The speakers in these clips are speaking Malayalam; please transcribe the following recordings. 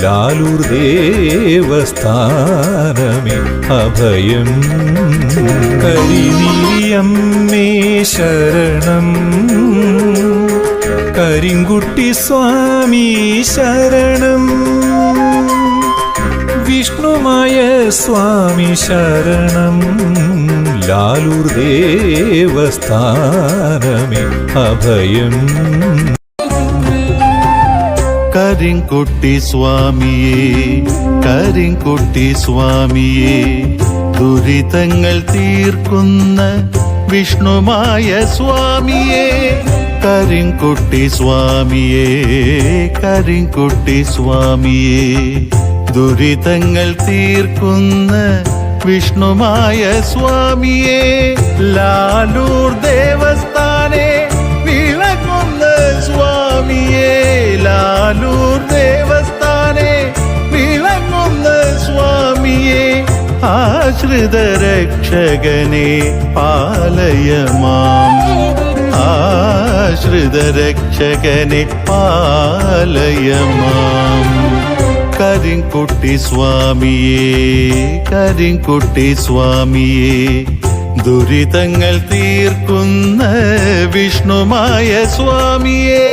ലാലൂർ ദേവസ്ഥാനമേ അഭയം. കരിനീലിയമ്മേ ശരണം, കരിങ്കുട്ടി സ്വാമി ശരണം, വിഷ്ണുമായ സ്വാമി ശരണം. ലാലൂർ ദേവസ്ഥാനമേ അഭയം. കരിങ്കുട്ടി സ്വാമിയേ, കരിങ്കുട്ടി സ്വാമിയേ, ദുരിതങ്ങൾ തീർക്കുന്ന വിഷ്ണുമായ സ്വാമിയേ. കരിങ്കുട്ടി സ്വാമിയേ, കരിങ്കുട്ടി സ്വാമിയേ, ദുരിതങ്ങൾ തീർക്കുന്ന വിഷ്ണുമായ സ്വാമിയേ. ലാലൂർ ദേവസ്ഥാനെ വിളങ്ങുന്ന സ്വാമിയേ, ലാലൂർ ദേവസ്ഥാനെ വിളങ്ങുന്ന സ്വാമിയേ. ആശ്രിത രക്ഷകനെ പാലയമാം, ആശ്രിത രക്ഷകനെ പാലയമാം. കരിങ്കുട്ടി സ്വാമിയേ, കരിങ്കുട്ടി സ്വാമിയേ, ദുരിതങ്ങൾ തീർക്കുന്ന വിഷ്ണുമായ സ്വാമിയേ.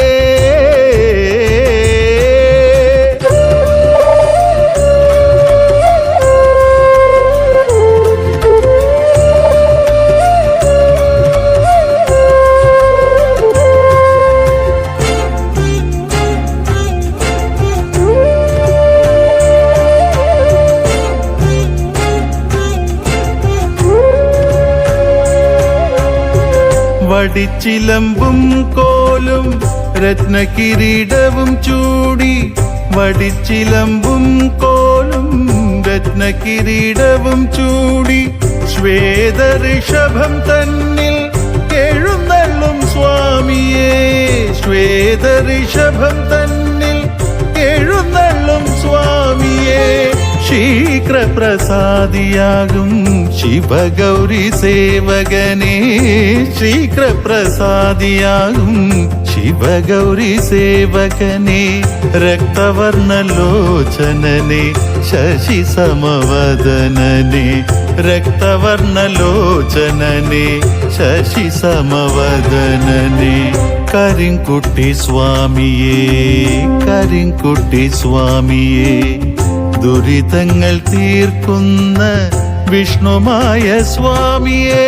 വടിച്ചിലമ്പും കോലും രത്നകിരീടവും ചൂടി, വടിച്ചിലമ്പും കോലും രത്നകിരീടവും ചൂടി, ശ്വേതഋഷഭം തന്നിൽ എഴുന്നള്ളും സ്വാമിയേ, ശ്വേതഋഷഭം തന്നിൽ എഴുന്നള്ളും സ്വാമിയേ. ശീഘ്രപ്രസാദിയാകും ശിവഗൗരി സേവകനേ, ശീഘ്രപ്രസാദിയാകും ശിവഗൗരി സേവകനേ. രക്തവർണ്ണലോചനനെ ശശി സമവദനനെ, രക്തവർണ്ണലോചനനെ ശശി സമവദനനെ. കരിങ്കുട്ടി സ്വാമിയേ, കരിങ്കുട്ടി സ്വാമിയേ, ദുരിതങ്ങൾ തീർക്കുന്ന വിഷ്ണുമായ സ്വാമിയേ.